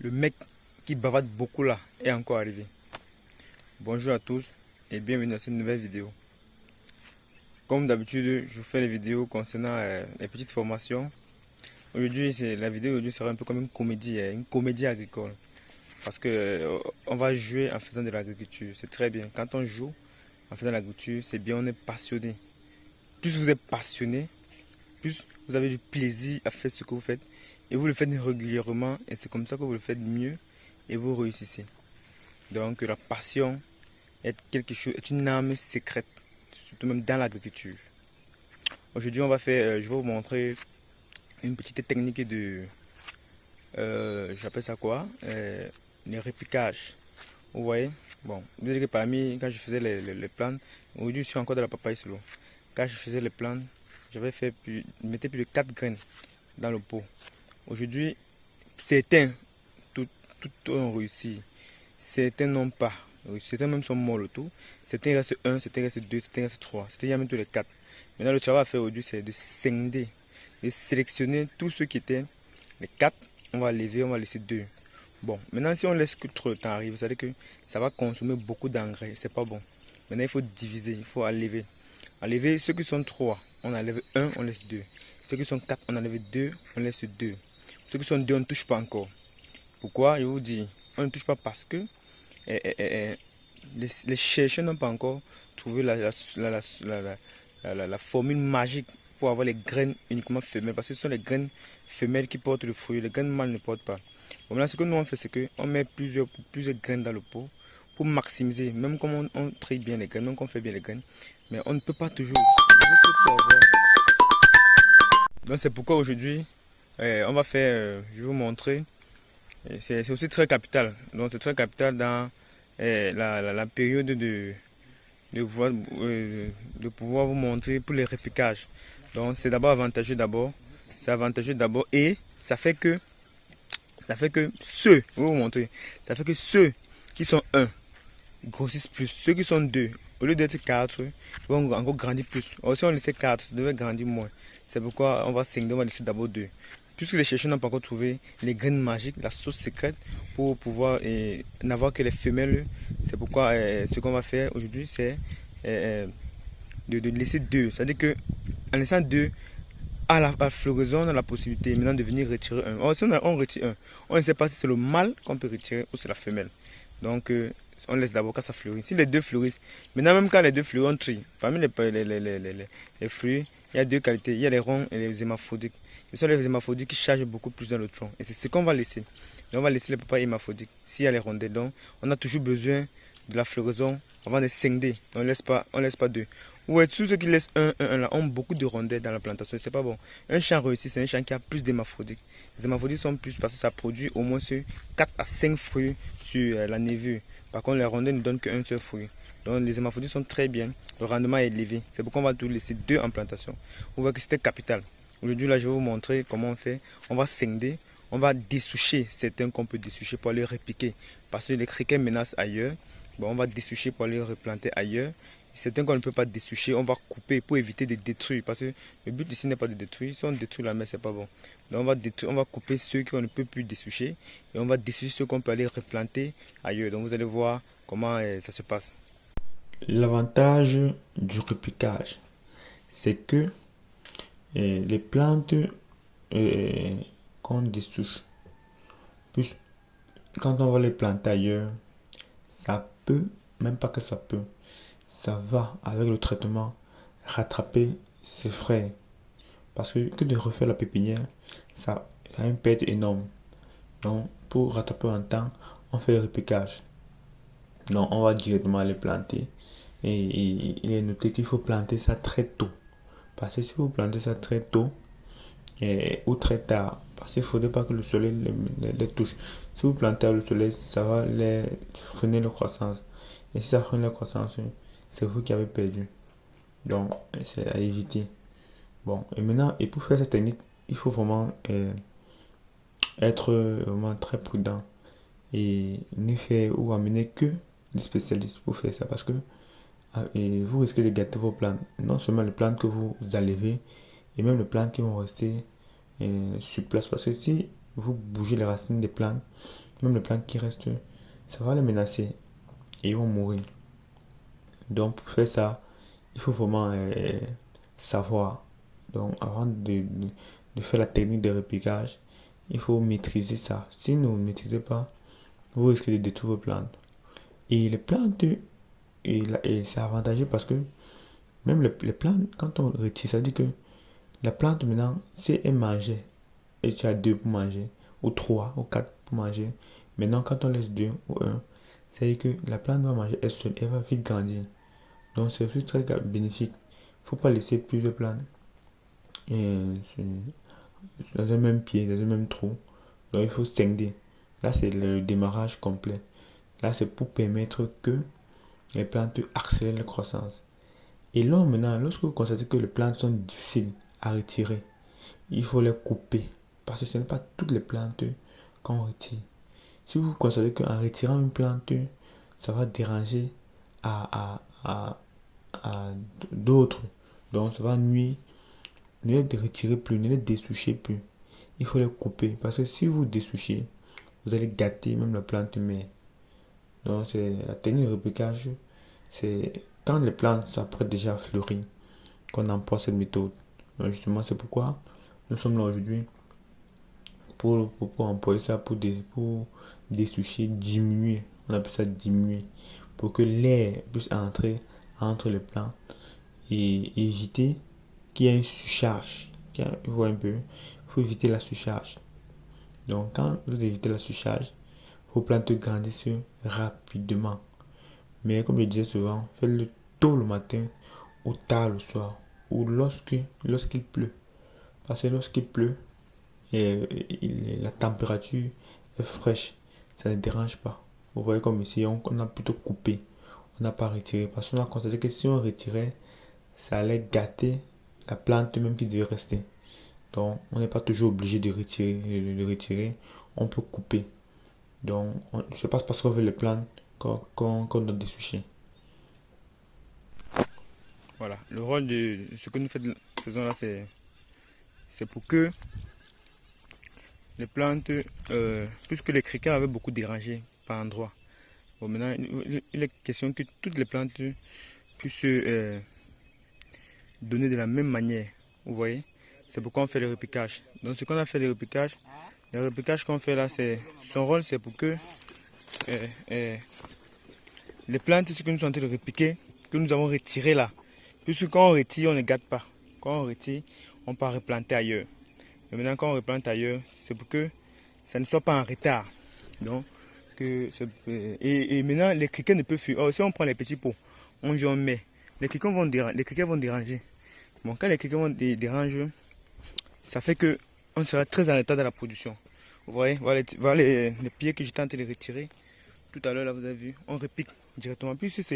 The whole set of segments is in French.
Le mec qui bavarde beaucoup là est encore arrivé. Bonjour à tous et bienvenue dans cette nouvelle vidéo. Comme d'habitude, je vous fais les vidéos concernant les petites formations. Aujourd'hui, la vidéo aujourd'hui sera un peu comme une comédie agricole. Parce que on va jouer en faisant de l'agriculture. C'est très bien. Quand on joue en faisant de l'agriculture, c'est bien, on est passionné. Plus vous êtes passionné, plus vous avez du plaisir à faire ce que vous faites. Et vous le faites régulièrement et c'est comme ça que vous le faites mieux et vous réussissez. Donc la passion est une arme secrète, surtout même dans l'agriculture. Aujourd'hui, je vais vous montrer une petite technique de, j'appelle ça quoi, le répliquage. Vous voyez, bon, vous savez que parmi, quand je faisais les plantes, aujourd'hui je suis encore dans la papaye solo. Quand je faisais les plantes, je mettais plus de 4 graines dans le pot. Aujourd'hui, certains, tout ont réussi. Certains n'ont pas. Certains même sont morts le tout. Certains restent 1, certains restent 2, certains restent 3. Certains y a même tous les 4. Maintenant, le travail à faire aujourd'hui, c'est de scinder, de sélectionner tous ceux qui étaient les 4. On va lever, on va laisser 2. Bon, maintenant, si on laisse que trop de temps arriver, ça veut dire que ça va consommer beaucoup d'engrais. C'est pas bon. Maintenant, il faut diviser, il faut enlever. Enlever ceux qui sont 3, on enlève 1, on laisse 2. Ceux qui sont 4, on enlève 2, on laisse 2. Ceux qui sont 2, on ne touche pas encore. Pourquoi? Je vous dis, on ne touche pas parce que les chercheurs n'ont pas encore trouvé la formule magique pour avoir les graines uniquement femelles. Parce que ce sont les graines femelles qui portent le fruit, les graines mâles ne portent pas. Bon, là, ce que nous on fait, c'est qu'on met plusieurs graines dans le pot pour maximiser. Même comme on traite bien les graines, même qu'on fait bien les graines, mais on ne peut pas toujours. Donc c'est pourquoi aujourd'hui, je vais vous montrer. C'est aussi très capital. Donc c'est très capital dans la période de pouvoir vous montrer pour les répliquages. Donc c'est d'abord avantageux d'abord. C'est avantageux d'abord et ça fait que ceux, je vais vous montrer, ça fait que ceux qui sont 1 grossissent plus. Ceux qui sont 2, au lieu d'être 4, ils vont encore grandir plus. Or, si on laissait 4, ça devait grandir moins. C'est pourquoi on va scinder, on va laisser d'abord 2. Puisque les chercheurs n'ont pas encore trouvé les graines magiques, la sauce secrète pour pouvoir n'avoir que les femelles. C'est pourquoi ce qu'on va faire aujourd'hui, c'est de laisser 2. C'est-à-dire qu'en laissant 2, à la floraison, on a la possibilité maintenant de venir retirer un. Or, si on retire un, on ne sait pas si c'est le mâle qu'on peut retirer ou c'est la femelle. Donc, on laisse d'abord quand ça fleurit. Si les deux fleurissent, maintenant même quand les deux fleurissent, on trie. Parmi les fruits, il y a deux qualités. Il y a les ronds et les hémaphodiques. Ce sont les hémaphodiques qui chargent beaucoup plus dans le tronc. Et c'est ce qu'on va laisser. Donc, on va laisser les papayes hémaphodiques s'il y a les rondelles. Donc, on a toujours besoin de la floraison avant de scinder. On ne laisse pas deux. Ouais, tous ceux qui laissent un là ont beaucoup de rondelles dans la plantation. C'est pas bon. Un champ réussi, c'est un champ qui a plus d'hémaphodiques. Les hémaphodiques sont plus parce que ça produit au moins 4 à 5 fruits sur la névure. Par contre, les rondelles ne donnent qu'un seul fruit. Donc, les hémaphodites sont très bien. Le rendement est élevé. C'est pourquoi on va tout laisser 2 en plantation. Vous voyez que c'était capital. Aujourd'hui, là, je vais vous montrer comment on fait. On va scinder. On va dessoucher certains qu'on peut dessoucher pour aller répliquer. Parce que les criquets menacent ailleurs. Bon, on va dessoucher pour aller replanter ailleurs. Certains qu'on ne peut pas dessoucher, on va couper pour éviter de détruire. Parce que le but ici n'est pas de détruire. Si on détruit la mer, c'est pas bon. Donc on va couper ceux qu'on ne peut plus dessoucher. Et on va dessoucher ceux qu'on peut aller replanter ailleurs. Donc vous allez voir comment ça se passe. L'avantage du repiquage, c'est que les plantes qu'on dessouche, puis quand on va les planter ailleurs, ça peut, même pas que ça va avec le traitement rattraper ses frais. Parce que de refaire la pépinière, ça a une perte énorme. Donc pour rattraper en temps, on fait le repiquage. Donc on va directement les planter. Et il est noté qu'il faut planter ça très tôt. Parce que si vous plantez ça très tôt ou très tard, parce qu'il ne faudrait pas que le soleil les touche. Si vous plantez le soleil, ça va les freiner la croissance. Et si ça freine la croissance, c'est vous qui avez perdu. Donc, c'est à éviter. Bon, et maintenant, et pour faire cette technique, il faut vraiment être vraiment très prudent et ne faire ou amener que des spécialistes pour faire ça. Parce que et vous risquez de gâter vos plantes. Non seulement les plantes que vous enlevez, et même les plantes qui vont rester sur place. Parce que si il faut bouger les racines des plantes. Même les plantes qui restent, ça va les menacer et ils vont mourir. Donc pour faire ça, il faut vraiment savoir. Donc avant de faire la technique de repiquage, il faut maîtriser ça. Si vous ne maîtrisez pas, vous risquez de détruire vos plantes. Et les plantes, et c'est avantageux parce que même les plantes, quand on retire, ça dit que la plante maintenant, si elle mangeait, et tu as deux pour manger, ou trois, ou quatre pour manger, maintenant quand on laisse deux ou un, ça veut dire que la plante va manger elle seule, elle va vite grandir. Donc c'est aussi très bénéfique. Il ne faut pas laisser plusieurs plantes dans un même pied, dans un même trou. Donc il faut scinder. Là c'est le démarrage complet. Là c'est pour permettre que les plantes accélèrent la croissance. Et là maintenant, lorsque vous constatez que les plantes sont difficiles à retirer, il faut les couper. Parce que ce n'est pas toutes les plantes qu'on retire. Si vous constatez qu'en retirant une plante, ça va déranger à d'autres. Donc ça va nuire. Ne les retirez plus, ne les dessouchez plus. Il faut les couper. Parce que si vous dessouchez, vous allez gâter même la plante mère. Donc c'est la technique de repiquage. C'est quand les plantes s'apprêtent déjà à fleurir qu'on emploie cette méthode. Donc justement c'est pourquoi nous sommes là aujourd'hui pour employer ça pour dessoucher, diminuer. On appelle ça diminuer. Pour que l'air puisse entrer entre les plants et éviter qu'il y ait une surcharge. Vous voyez un peu, il faut éviter la surcharge. Donc quand vous évitez la surcharge, vos plantes grandissent rapidement. Mais comme je disais souvent, faites-le tôt le matin ou tard le soir ou lorsqu'il pleut. Parce que lorsqu'il pleut, la température est fraîche, ça ne dérange pas. Vous voyez comme ici, on a plutôt coupé, on n'a pas retiré. Parce qu'on a constaté que si on retirait, ça allait gâter la plante même qui devait rester. Donc, on n'est pas toujours obligé de retirer, on peut couper. Donc, c'est pas parce qu'on veut les plantes qu'on doit dessoucher. Voilà, le rôle de ce que nous faisons là, c'est pour que les plantes, puisque les criquets avaient beaucoup dérangé par endroits. Bon, maintenant, il est question que toutes les plantes puissent donner de la même manière. Vous voyez? C'est pourquoi on fait le repiquage. Donc, ce qu'on a fait le repiquage qu'on fait là, son rôle, c'est pour que les plantes, ce que nous sommes en train de repiquer, que nous avons retiré là, puisque quand on retire, on ne gâte pas. Quand on retire, on peut replanter ailleurs. Et maintenant, quand on replante ailleurs, c'est pour que ça ne soit pas en retard. Donc, et maintenant, les criquets ne peuvent fuir. Oh, si on prend les petits pots, on vient, on met. Les criquets vont déranger. Bon, quand les criquets vont déranger, ça fait que on sera très en retard dans la production. Vous voyez, voilà les pieds que j'étais en train de retirer. Tout à l'heure, là, vous avez vu, on repique directement. Puis si ça,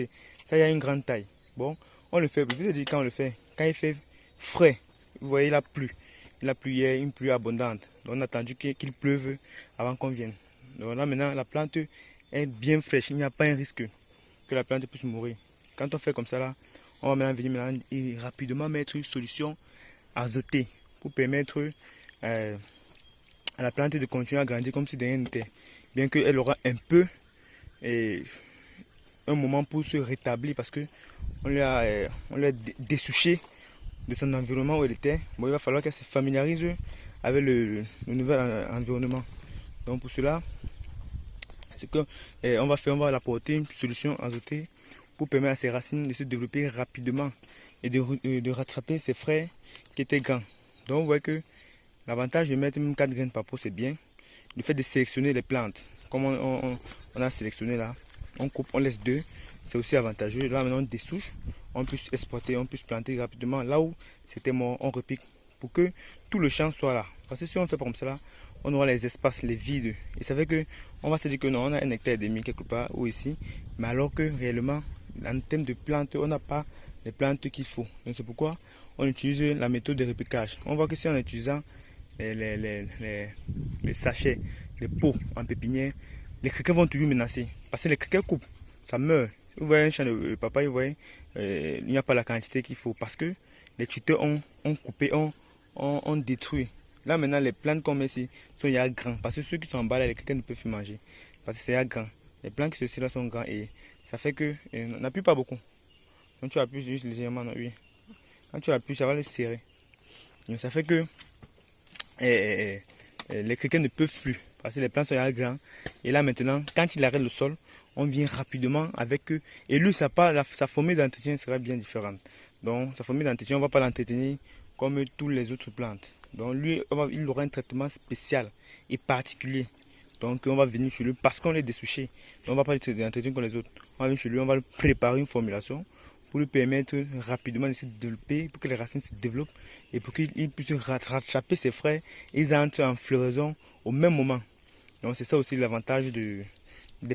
il y a une grande taille. Bon, on le fait, je vous ai dit quand on le fait, quand il fait frais, vous voyez, il a plu. Il a plu hier, une pluie abondante. Donc on a attendu qu'il pleuve avant qu'on vienne. Donc là maintenant, la plante est bien fraîche. Il n'y a pas un risque que la plante puisse mourir. Quand on fait comme ça là, on va maintenant venir maintenant et rapidement mettre une solution azotée pour permettre à la plante de continuer à grandir comme si de rien n'était. Bien qu'elle aura un peu un moment pour se rétablir parce que on l'a dessouché de son environnement où elle était. Bon, il va falloir qu'elle se familiarise avec le nouvel environnement. Donc pour cela, c'est que on va l'apporter une solution azotée pour permettre à ses racines de se développer rapidement et de rattraper ses frais qui étaient grands. Donc vous voyez que l'avantage de mettre même 4 graines par pot, c'est bien. Le fait de sélectionner les plantes, comme on a sélectionné là, on coupe, on laisse deux, c'est aussi avantageux. Là maintenant on dessouche, on peut exploiter, on peut se planter rapidement. Là où c'était mort, on repique pour que tout le champ soit là. Parce que si on fait comme ça là, on aura les espaces, les vides. Et ça fait que on va se dire que non, on a un hectare et demi quelque part ou ici, mais alors que réellement, en termes de plantes, on n'a pas les plantes qu'il faut. Donc c'est pourquoi on utilise la méthode de repiquage. On voit que si en utilisant les sachets, les pots en pépinière, les criquets vont toujours menacer. Parce que les criquets coupent, ça meurt. Vous voyez un champ de papaye, vous voyez, il n'y a pas la quantité qu'il faut. Parce que les tuteurs ont coupé, ont détruit Là maintenant, les plantes qu'on met ici sont ya grands. Parce que ceux qui sont en bas là, quelqu'un ne peut plus manger. Parce que c'est ya grand. Les plantes qui sont là sont grands et ça fait que on n'appuie pas beaucoup. Donc tu appuies juste légèrement, oui. Quand tu appuies, ça va le serrer. Donc ça fait que les criquets ne peuvent plus. Parce que les plantes sont ya grands. Et là maintenant, quand il arrête le sol, on vient rapidement avec eux. Et lui, sa formule d'entretien sera bien différente. Donc sa formule d'entretien, on ne va pas l'entretenir comme toutes les autres plantes. Donc lui, il aura un traitement spécial et particulier. Donc on va venir chez lui parce qu'on est dessouché. On ne va pas l'entretenir comme les autres. On va venir chez lui, on va lui préparer une formulation pour lui permettre rapidement de se développer, pour que les racines se développent et pour qu'il puisse rattraper ses frais et ils entrent en floraison au même moment. Donc c'est ça aussi l'avantage des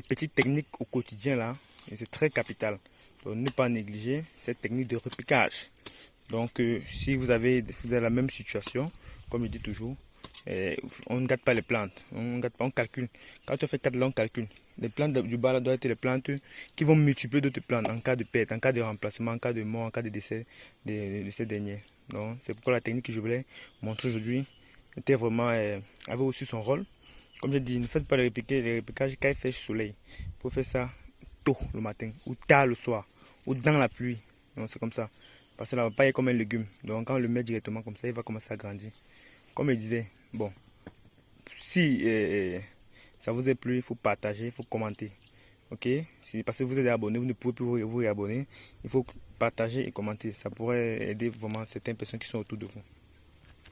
petites techniques au quotidien là. Et c'est très capital. Donc ne pas négliger cette technique de repiquage. Donc si vous avez la même situation, comme je dis toujours, on ne gâte pas les plantes, on calcule. Quand on fait 4 là, on calcule. Les plantes du bas là doivent être les plantes qui vont multiplier d'autres plantes en cas de perte, en cas de remplacement, en cas de mort, en cas de décès de ces derniers. Donc c'est pourquoi la technique que je voulais montrer aujourd'hui était vraiment avait aussi son rôle. Comme je dis, ne faites pas le repiquage quand il fait soleil. Il faut faire ça tôt le matin ou tard le soir ou dans la pluie. Donc c'est comme ça. Parce que la papaye est comme un légume. Donc quand on le met directement comme ça, il va commencer à grandir. Comme je disais, bon, si ça vous a plu, il faut partager, il faut commenter. Ok? Parce que vous êtes abonné, vous ne pouvez plus vous réabonner. Il faut partager et commenter. Ça pourrait aider vraiment certaines personnes qui sont autour de vous.